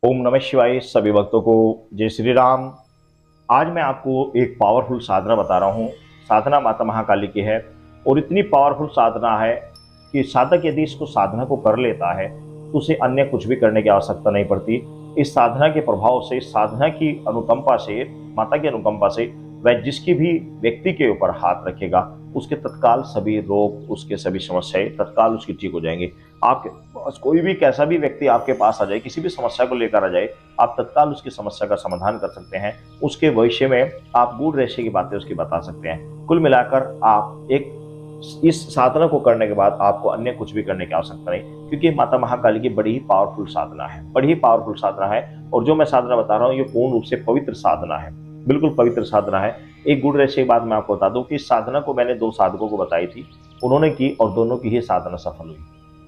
ओम नमः शिवाय। सभी भक्तों को जय श्री राम। आज मैं आपको एक पावरफुल साधना बता रहा हूँ। साधना माता महाकाली की है और इतनी पावरफुल साधना है कि साधक यदि इसको साधना को कर लेता है तो उसे अन्य कुछ भी करने की आवश्यकता नहीं पड़ती। इस साधना के प्रभाव से, इस साधना की अनुकंपा से, माता की अनुकंपा से वह जिसकी भी व्यक्ति के ऊपर हाथ रखेगा उसके तत्काल सभी रोग, उसके सभी समस्याएं तत्काल उसकी ठीक हो जाएंगी। आपके पास कोई भी कैसा भी व्यक्ति आपके पास आ जाए, किसी भी समस्या को लेकर आ जाए, आप तत्काल उसकी समस्या का समाधान कर सकते हैं। उसके भविष्य में आप गूढ़ रहस्य की बातें उसकी बता सकते हैं। कुल मिलाकर आप एक इस साधना को करने के बाद आपको अन्य कुछ भी करने की आवश्यकता नहीं, क्योंकि माता महाकाली की बड़ी ही पावरफुल साधना है, बड़ी ही पावरफुल साधना है। और जो मैं साधना बता रहा हूँ ये पूर्ण रूप से पवित्र साधना है, बिल्कुल पवित्र साधना है। एक गूढ़ रहस्य की बात मैं आपको बता दूं कि इस साधना को मैंने दो साधकों को बताई थी, उन्होंने की और दोनों की ही साधना सफल हुई।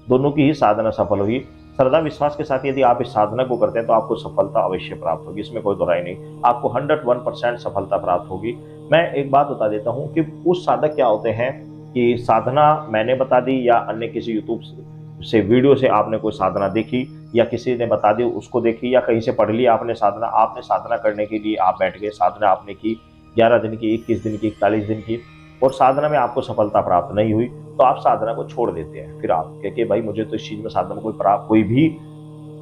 दोनों की ही साधना सफल हुई। श्रद्धा विश्वास के साथ यदि आप इस साधना को करते हैं तो आपको सफलता अवश्य प्राप्त होगी, इसमें कोई दोहराई नहीं। आपको 101% सफलता प्राप्त होगी। मैं एक बात बता देता हूं कि उस साधक क्या होते हैं कि साधना मैंने बता दी या अन्य किसी यूट्यूब से वीडियो से आपने कोई साधना देखी या किसी ने बता दी उसको देखी या कहीं से पढ़ ली आपने साधना, आपने साधना करने के लिए आप बैठ गए, साधना आपने की 11 दिन की, 21 दिन की, 41 दिन की और साधना में आपको सफलता प्राप्त नहीं हुई तो आप साधना को छोड़ देते हैं। फिर आप कहते भाई मुझे तो इस चीज में साधना में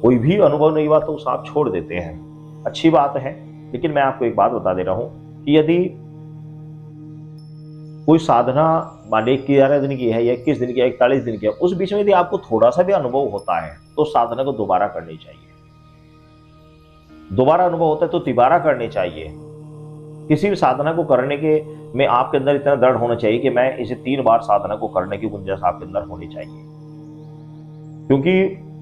कोई भी अनुभव नहीं हुआ, तो उस आप छोड़ देते हैं। अच्छी बात है, लेकिन मैं आपको एक बात बता दे रहा हूं कि यदि कोई साधना माने 11 दिन की है या 21 दिन की है, 41 दिन की है, उस बीच में यदि आपको थोड़ा सा भी अनुभव होता है तो साधना को दोबारा करनी चाहिए। दोबारा अनुभव होता है तो तिबारा करनी चाहिए। किसी भी साधना को करने के में आपके अंदर इतना दृढ़ होना चाहिए कि मैं इसे 3 बार साधना को करने की गुंजाइश आपके अंदर होनी चाहिए। क्योंकि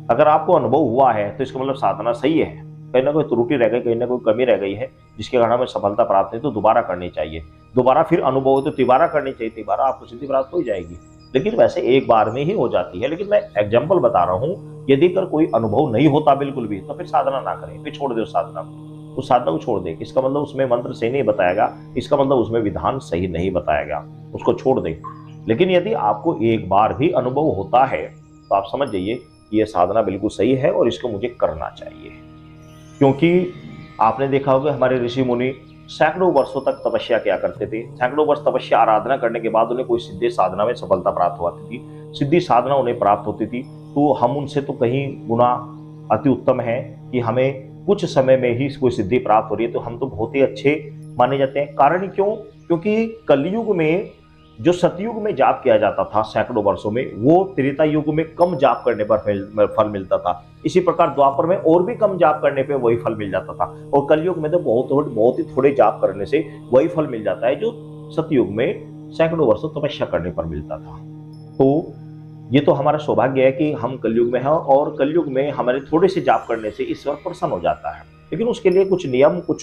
अगर आपको अनुभव हुआ है तो इसका मतलब साधना सही है। कहीं ना कोई त्रुटि रह गई, कहीं ना कोई कमी रह गई है जिसके कारण हमें सफलता प्राप्त नहीं, तो दोबारा करनी चाहिए। दोबारा फिर अनुभव हो तो तिबारा करनी चाहिए, तिबारा आपको सिद्धि प्राप्त हो जाएगी। लेकिन वैसे एक बार में ही हो जाती है। लेकिन मैं एग्जाम्पल बता रहा हूँ, यदि कर कोई अनुभव नहीं होता बिल्कुल भी तो फिर साधना ना करें, फिर छोड़ दे उस साधना को, उस साधना को छोड़ दे। इसका मतलब उसमें मंत्र सही नहीं बताएगा, इसका मतलब उसमें विधान सही नहीं बताएगा, उसको छोड़ दे। लेकिन यदि आपको एक बार भी अनुभव होता है तो आप समझ जाइए कि यह साधना बिल्कुल सही है और इसको मुझे करना चाहिए। क्योंकि आपने देखा होगा हमारे ऋषि मुनि सैकड़ों वर्षों तक तपस्या किया करते थे। सैकड़ों वर्ष तपस्या आराधना करने के बाद उन्हें कोई सिद्धि साधना में सफलता प्राप्त होती थी, सिद्धि साधना उन्हें प्राप्त होती थी। तो हम उनसे तो कहीं गुना अति उत्तम है कि हमें कुछ समय में ही कोई सिद्धि प्राप्त हो रही है, तो हम तो बहुत ही अच्छे माने जाते हैं। कारण क्यों? क्योंकि कलयुग में जो सतयुग में जाप किया जाता था सैकड़ों वर्षों में, वो त्रेता युग में कम जाप करने पर फल मिलता था। इसी प्रकार द्वापर में और भी कम जाप करने पे वही फल मिल जाता था, और कलयुग में तो बहुत ही थोड़े जाप करने से वही फल मिल जाता है जो सतयुग में सैकड़ों वर्षों तपस्या करने पर मिलता था। तो ये तो हमारा सौभाग्य है कि हम कलयुग में हैं और कलयुग में हमारे थोड़े से जाप करने से ईश्वर प्रसन्न हो जाता है। लेकिन उसके लिए कुछ नियम, कुछ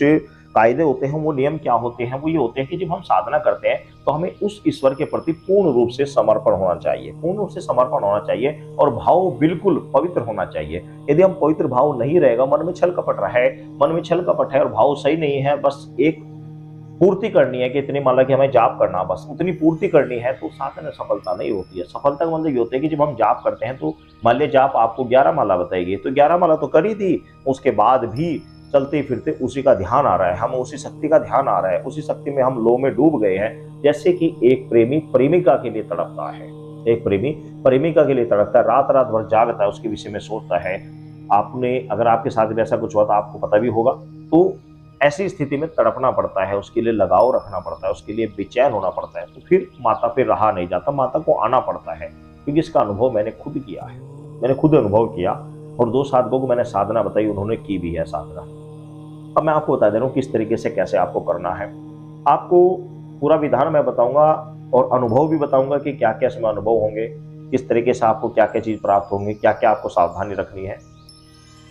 कायदे होते हैं। वो नियम क्या होते हैं? वो ये होते हैं कि जब हम साधना करते हैं तो हमें उस ईश्वर के प्रति पूर्ण रूप से समर्पण होना चाहिए, पूर्ण रूप से समर्पण होना चाहिए और भाव बिल्कुल पवित्र होना चाहिए। यदि हम पवित्र भाव नहीं रहेगा, मन में छल कपट रहा है, मन में छल कपट है और भाव सही नहीं है, बस एक पूर्ति करनी है कि इतनी माला की हमें जाप करना, बस उतनी पूर्ति करनी है, तो साधना में सफलता नहीं होती है। सफलता का मतलब ये होता है कि जब हम जाप करते हैं तो मान लिया जाप आपको 11 माला बताएगी, तो 11 माला तो कर ही दी, उसके बाद भी चलते फिरते उसी का ध्यान आ रहा है, हम उसी शक्ति का ध्यान आ रहा है, उसी शक्ति में हम लो में डूब गए हैं। जैसे कि एक प्रेमी प्रेमिका के लिए तड़पता है, एक प्रेमी प्रेमिका के लिए तड़पता है, रात रात भर जागता है, उसके विषय में सोचता है। आपने, अगर आपके साथ भी ऐसा कुछ हुआ तो आपको पता भी होगा। तो ऐसी स्थिति में तड़पना पड़ता है, उसके लिए लगाव रखना पड़ता है, उसके लिए बेचैन होना पड़ता है। तो फिर माता पे रहा नहीं जाता, माता को आना पड़ता है। क्योंकि इसका अनुभव मैंने खुद किया है, मैंने खुद अनुभव किया और दो साधकों को मैंने साधना बताई, उन्होंने की भी है साधना। अब मैं आपको बता दे रहा हूँ किस तरीके से कैसे आपको करना है। आपको पूरा विधान मैं बताऊंगा और अनुभव भी बताऊंगा कि क्या क्या इसमें अनुभव होंगे, किस तरीके से आपको क्या क्या चीज प्राप्त होंगे, क्या क्या आपको सावधानी रखनी है।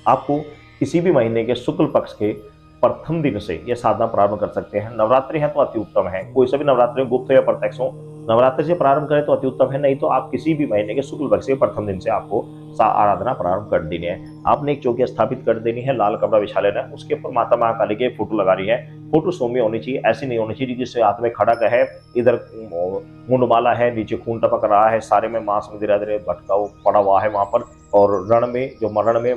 आपको किसी भी महीने के शुक्ल पक्ष के प्रथम दिन से यह साधना प्रारंभ कर सकते हैं। नवरात्रि है तो अति उत्तम है, कोई सभी नवरात्रि गुप्त या प्रत्यक्ष हो, नवरात्रि से प्रारंभ करें तो अति उत्तम है, नहीं तो आप किसी भी महीने के शुक्ल पक्ष के प्रथम दिन से आपको आराधना प्रारंभ कर देनी है। आपने एक चौकी स्थापित कर देनी है, लाल कपड़ा बिछा लेना है, उसके ऊपर माता महाकाली के फोटो लगा रही है। फोटो सौम्य होनी चाहिए, ऐसी नहीं होनी चाहिए जिससे हाथ में खड़क है, इधर मुंडमाला है, नीचे खून टपक रहा है, सारे में मांस में धीरे धीरे भटका पड़ा हुआ है वहां पर, और रण में जो मरण में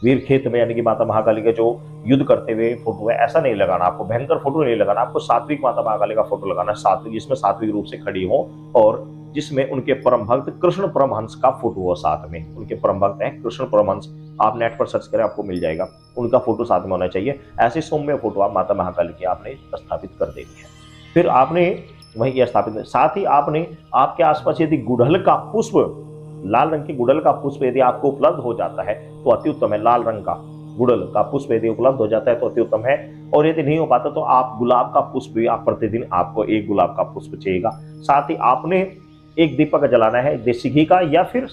वीर खेत में, यानी कि माता महाकाली के जो युद्ध करते हुए फोटो है, ऐसा नहीं लगाना आपको, भयंकर फोटो नहीं लगाना आपको, सात्विक माता महाकाली का फोटो लगाना है, सात्विक, जिसमें सात्विक रूप से खड़ी हो और जिसमें उनके परम भक्त कृष्ण परमहंस का फोटो हो साथ में। उनके परम भक्त हैं कृष्ण परमहंस, आप नेट पर सर्च करें आपको मिल जाएगा, उनका फोटो साथ में होना चाहिए। ऐसे सौम्य फोटो आप माता महाकाली की आपने स्थापित कर देनी है। फिर आपने वही स्थापित, साथ ही आपने आपके आसपास यदि गुड़हल का पुष्प, लाल रंग के गुड़हल का पुष्प यदि आपको उपलब्ध हो जाता है तो अति उत्तम है। लाल रंग का गुड़हल का पुष्प यदि उपलब्ध हो जाता है तो अति उत्तम है। और यदि नहीं हो पाता तो आप गुलाब का पुष्प भी, आप प्रतिदिन आपको एक गुलाब का पुष्प चाहिएगा। साथ ही आपने एक दीपक जलाना है, देसी घी का या फिर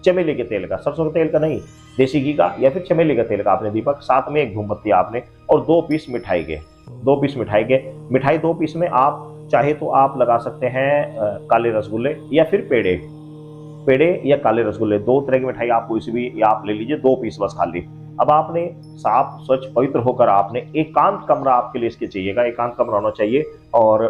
चमेली के तेल का, सरसों के तेल का नहीं, देसी घी का या फिर चमेली के तेल का आपने दीपक, साथ में एक धूमबत्ती आपने, और 2 पीस मिठाई के, 2 पीस मिठाई के। मिठाई 2 पीस में आप चाहे तो आप लगा सकते हैं काले रसगुल्ले या फिर पेड़े, पेड़े या काले रसगुल्ले, 2 तरह की मिठाई आप कोई सी भी या आप ले लीजिए, 2 पीस बस खाली। अब आपने साफ स्वच्छ पवित्र होकर आपने एकांत कमरा आपके लिए इसके चाहिएगा, एकांत कमरा होना चाहिए। और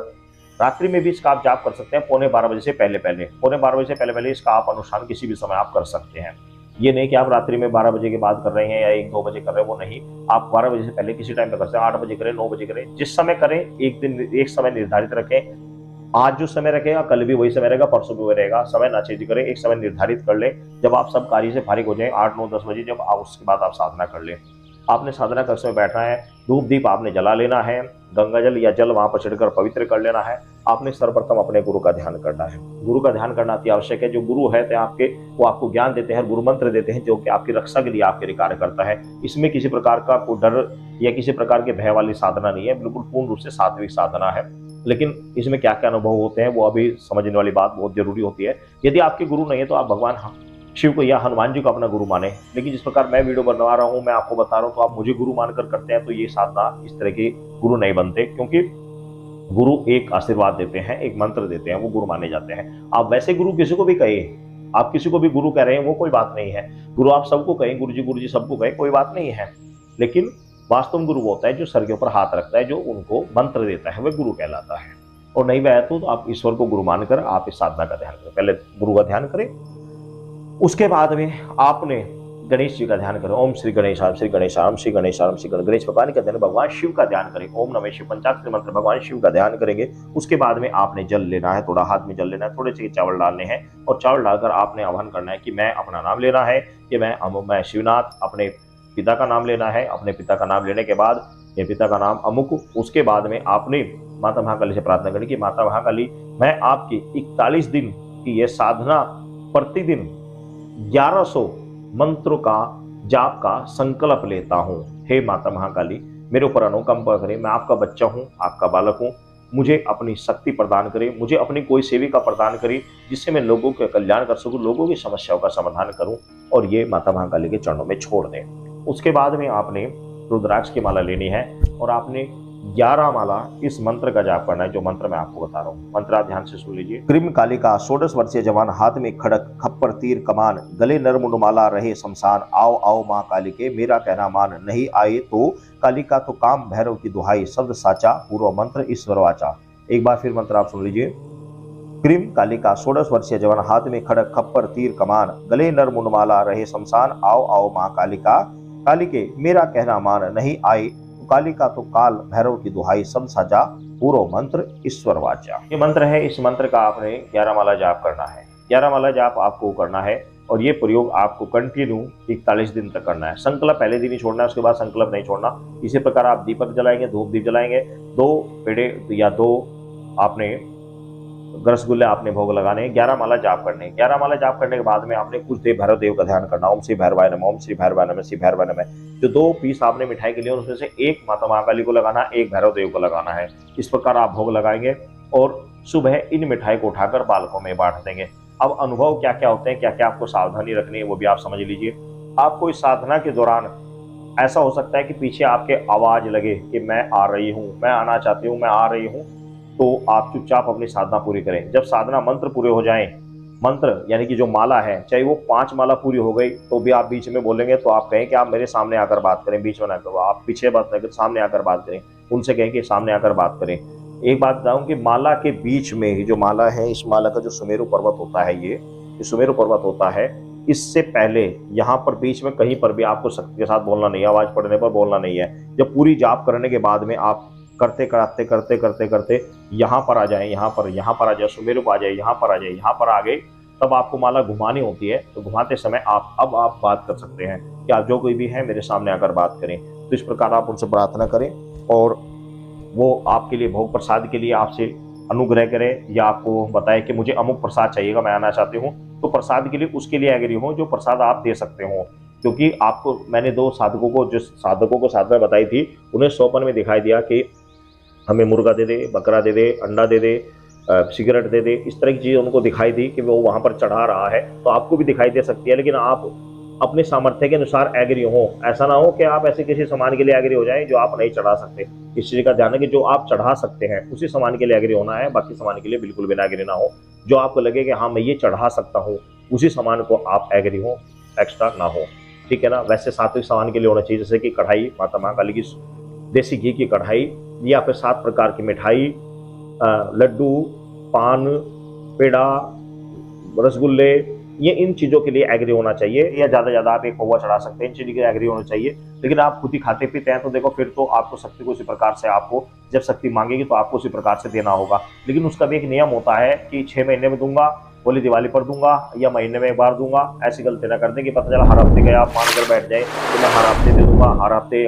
रात्रि में भी इसका आप जाप कर सकते हैं, पौने 12 बजे से पहले पहले, पौने 12 बजे से पहले पहले इसका आप अनुष्ठान किसी भी समय आप कर सकते हैं। ये नहीं कि आप रात्रि में 12 बजे के बाद कर रहे हैं या 1-2 बजे कर रहे हैं, वो नहीं, आप 12 बजे से पहले किसी टाइम पे कर सकते हैं, 8 बजे करें, 9 बजे करें, जिस समय करें। एक दिन एक समय निर्धारित रखें, आज जो समय रखेगा कल भी वही समय रहेगा, परसों भी वही रहेगा, समय ना चेंज करें, एक समय निर्धारित कर लें। जब आप सब कार्य से फारिग हो जाएं 8, 9, 10 बजे, जब आप उसके बाद आप साधना कर लें। आपने साधना कक्ष में बैठना है, धूप दीप आपने जला लेना है, गंगा जल या जल वहां पर छिड़कर पवित्र कर लेना है। आपने सर्वप्रथम अपने गुरु का ध्यान करना है। गुरु का ध्यान करना अति आवश्यक है। जो गुरु है तो आपके, वो आपको ज्ञान देते हैं, गुरु मंत्र देते हैं, जो कि आपकी रक्षा के लिए आपके लिए कार्य करता है। इसमें किसी प्रकार का कोई डर या किसी प्रकार के भय वाली साधना नहीं है, बिल्कुल पूर्ण रूप से सात्विक साधना है। लेकिन इसमें क्या क्या अनुभव होते हैं वो अभी समझने वाली बात बहुत जरूरी होती है। यदि आपके गुरु नहीं है तो आप भगवान शिव को या हनुमान जी को अपना गुरु माने। लेकिन जिस प्रकार मैं वीडियो बनवा रहा हूं, मैं आपको बता रहा हूं, तो आप मुझे गुरु मानकर करते हैं तो ये साधना इस तरह के गुरु नहीं बनते, क्योंकि गुरु एक आशीर्वाद देते हैं, एक मंत्र देते हैं, वो गुरु माने जाते हैं। आप वैसे गुरु किसी को भी कहिए, आप किसी को भी गुरु कह रहे हैं वो कोई बात नहीं है। गुरु आप सबको कहें, गुरु जी सबको कहें, कोई बात नहीं है। लेकिन वास्तव गुरु वो होता है जो सर के ऊपर हाथ रखता है, जो उनको मंत्र देता है, वह गुरु कहलाता है। और नहीं वह तो आप ईश्वर को गुरु मानकर आप इस साधना का ध्यान करें। पहले गुरु का ध्यान करें, उसके बाद में आपने गणेश जी का ध्यान करें। ओम श्री गणेशाय, श्री गणेशाय, श्री गणेशाय, श्री गणेश भगवान का ध्यान, भगवान शिव का ध्यान करें। ओम नमः शिव पंचाक्षरी मंत्र भगवान शिव का ध्यान करेंगे। उसके बाद में आपने जल लेना है, थोड़ा हाथ में जल लेना है, थोड़े से चावल डालने हैं, और चावल डालकर आपने आह्वान करना है कि मैं अपना नाम लेना है कि मैं शिवनाथ, अपने पिता का नाम लेना है। अपने पिता का नाम लेने के बाद ये पिता का नाम अमुक, उसके बाद में आपने माता महाकाली से प्रार्थना करनी कि माता महाकाली, मैं आपकी 41 दिन की ये साधना प्रतिदिन 1100 मंत्रों का जाप का संकल्प लेता हूं। हे माता महाकाली, मेरे ऊपर अनुकंपा करें, मैं आपका बच्चा हूं, आपका बालक हूं, मुझे अपनी शक्ति प्रदान करें, मुझे अपनी कोई सेविका प्रदान करें जिससे मैं लोगों के कल्याण कर सकूं, लोगों की समस्याओं का समाधान करूं, और ये माता महाकाली के चरणों में छोड़ दें। उसके बाद में आपने रुद्राक्ष की माला लेनी है और आपने 11 माला इस मंत्र का जाप करना है, जो मंत्र मैं आपको बता रहा हूँ। मंत्र आप ध्यान से सुन लीजिए। क्रीम कालिका 16 वर्षीय जवान, हाथ में खड़क, खप्पर तीर कमान, गले नरमुंड माला, रहे शमशान, आओ आओ माँ काली के, मेरा कहना मान, नहीं आए तो कालिका तो काम भैरव की दुहाई, शब्द साचा, पूर्व मंत्र ईश्वर वाचा। एक बार फिर मंत्र आप सुन लीजिए। क्रीम कालिका 16 वर्षीय जवान, हाथ में खड़क, खप्पर तीर कमान, गले नरमुंड माला, रहे शमशान, आओ आओ माँ कालिका, कालिके मेरा कहना मान, नहीं आए कालिका तो काल भैरव की दुहाई, सब साजा, पूर्व मंत्र ईश्वर वाचा। ये मंत्र है, इस मंत्र का आपने 11 माला जाप करना है। 11 माला जाप आपको करना है और ये प्रयोग आपको कंटिन्यू 41 दिन तक करना है। संकल्प पहले दिन ही छोड़ना है, उसके बाद संकल्प नहीं छोड़ना। इसी प्रकार आप दीपक जलाएंगे, धूप दीप जलाएंगे, 2 पेड़े या 2 आपने रसगुल्ले आपने भोग लगाने, 11 माला जाप करने। 11 माला जाप करने के बाद में आपने कुछ देर भैरव देव का ध्यान करना। ओम श्री भैरवाय नमः, ओम श्री भैरवाय नमः, श्री भैरवाय नमः। जो 2 पीस आपने मिठाई के लिए उसमें से 1 माता महाकाली को लगाना, 1 भैरव देव को लगाना है। इस प्रकार आप भोग लगाएंगे और सुबह इन मिठाई को उठाकर बालकों में बांट देंगे। अब अनुभव क्या क्या होते हैं, क्या क्या आपको सावधानी रखनी है, वो भी आप समझ लीजिए। आपको इस साधना के दौरान ऐसा हो सकता है कि पीछे आपके आवाज लगे कि मैं आ रही हूँ, मैं आना चाहती हूँ, मैं आ रही हूँ, तो आप चुपचाप अपनी साधना पूरी करें। जब साधना मंत्र पूरे हो जाएं, मंत्र यानी कि जो माला है, चाहे वो 5 माला पूरी हो गई तो भी आप बीच में बोलेंगे तो आप कहें कि आप मेरे सामने आकर बात करें, बीच में ना करो, आप पीछे बात ना करें, सामने आकर बात करें, उनसे कहें कि सामने आकर बात करें। एक बात बताऊं कि माला के बीच में जो माला है, इस माला का जो सुमेरु पर्वत होता है, ये सुमेरु पर्वत होता है, इससे पहले यहाँ पर बीच में कहीं पर भी आपको शक्ति के साथ बोलना नहीं है, आवाज पड़ने पर बोलना नहीं है। जब पूरी जाप करने के बाद में आप करते करते करते करते करते यहाँ पर आ जाए, यहाँ पर आ जाए, सुमेरु पर आ जाए, यहाँ पर आ जाए, यहाँ पर आ गए, तब आपको माला घुमानी होती है। तो घुमाते समय आप बात कर सकते हैं कि आप जो कोई भी है मेरे सामने आकर बात करें। तो इस प्रकार आप उनसे प्रार्थना करें और वो आपके लिए भोग प्रसाद के लिए आपसे अनुग्रह करे, या आपको बताए कि मुझे अमुक प्रसाद चाहिएगा, मैं आना चाहती हूँ, तो प्रसाद के लिए उसके लिए एग्री हो जो प्रसाद आप दे सकते हो। क्योंकि आपको मैंने दो साधकों को, जो साधकों को साधना बताई थी, उन्हें स्वप्न में दिखाई दिया कि हमें मुर्गा दे दे, बकरा दे दे, अंडा दे दे, सिगरेट दे दे, इस तरह की चीज़ उनको दिखाई दी कि वो वहाँ पर चढ़ा रहा है। तो आपको भी दिखाई दे सकती है, लेकिन आप अपने सामर्थ्य के अनुसार एग्री हो। ऐसा ना हो कि आप ऐसे किसी सामान के लिए एग्री हो जाएं जो आप नहीं चढ़ा सकते। इस चीज़ का ध्यान है कि जो आप चढ़ा सकते हैं उसी सामान के लिए एग्री होना है, बाकी सामान के लिए बिल्कुल भी ना एग्री ना हो। जो आपको लगे कि हाँ मैं ये चढ़ा सकता हूँ, उसी सामान को आप एग्री हो, एक्स्ट्रा ना हो, ठीक है ना। वैसे सात्विक सामान के लिए होना चाहिए, जैसे कि कढ़ाई, माता महाकाली की देसी घी की कढ़ाई, या फिर 7 प्रकार की मिठाई, लड्डू, पान, पेड़ा, रसगुल्ले, ये इन चीज़ों के लिए एग्री होना चाहिए। या ज़्यादा से ज़्यादा आप एक पौवा चढ़ा सकते हैं, इन चीज़ों के लिए एग्री होना चाहिए। लेकिन आप खुद ही खाते पीते हैं तो देखो फिर तो आपको शक्ति को उसी प्रकार से, आपको जब शक्ति मांगेगी तो आपको उसी प्रकार से देना होगा। लेकिन उसका भी एक नियम होता है कि 6 महीने में दूंगा, होली दिवाली पर दूंगा, या महीने में एक बार दूंगा। ऐसी गलती ना कर दें कि पता चला हर हफ्ते गए आप मान कर बैठ जाए तो मैं हर हफ्ते दे दूंगा, हर हफ्ते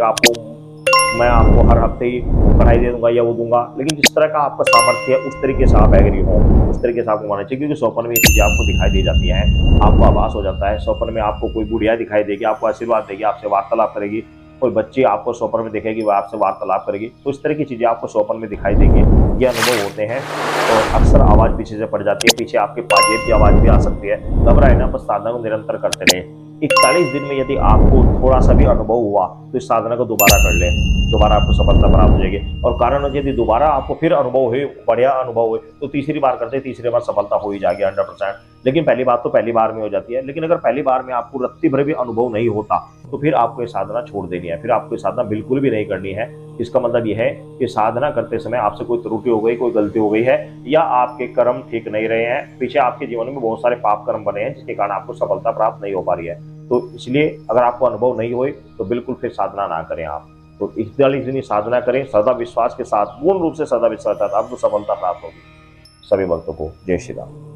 मैं आपको हर हफ्ते ही पढ़ाई दे दूंगा या वो दूंगा। लेकिन जिस तरह का आपका सामर्थ्य है उस तरीके से आप एग्री हो, उस तरीके से आपको मानना चाहिए। क्योंकि स्वप्न में ये चीज़ें आपको दिखाई दे जाती हैं, आपको आभास हो जाता है। स्वप्न में आपको कोई बुढ़िया दिखाई देगी, आपको आशीर्वाद देगी, आपसे वार्तालाप करेगी। कोई बच्ची आपको स्वप्न में दिखेगी, वह आपसे वार्तालाप करेगी। तो इस तरह की चीज़ें आपको स्वप्न में दिखाई देंगी, ये अनुभव होते हैं। और अक्सर आवाज़ पीछे से पड़ जाती है, पीछे आपके पाजेब की आवाज़ भी आ सकती है। घबराए ना, बस साधना को निरंतर करते रहे। 41 दिन में यदि आपको थोड़ा सा भी अनुभव हुआ तो इस साधना को दोबारा कर लें, दोबारा आपको सफलता प्राप्त हो जाएगी। और कारण यदि दोबारा आपको फिर अनुभव हुए, बढ़िया अनुभव हुए, तो तीसरी बार करते, तीसरी बार सफलता हो ही जाएगी 100%। लेकिन पहली बात तो पहली बार में हो जाती है। लेकिन अगर पहली बार में आपको रत्ती भर भी अनुभव नहीं होता तो फिर आपको ये साधना छोड़ देनी है, फिर आपको ये साधना बिल्कुल भी नहीं करनी है। इसका मतलब यह है कि साधना करते समय आपसे कोई त्रुटि हो गई, कोई गलती हो गई है, या आपके कर्म ठीक नहीं रहे हैं, पीछे आपके जीवन में बहुत सारे पाप कर्म बने हैं जिसके कारण आपको सफलता प्राप्त नहीं हो पा रही है। तो इसलिए अगर आपको अनुभव नहीं हुए तो बिल्कुल फिर साधना ना करें आप। तो 41 दिन साधना करें सदा विश्वास के साथ, पूर्ण रूप से सदा विश्वास के साथ, आपको सफलता प्राप्त होगी। सभी भक्तों को जय श्री राम।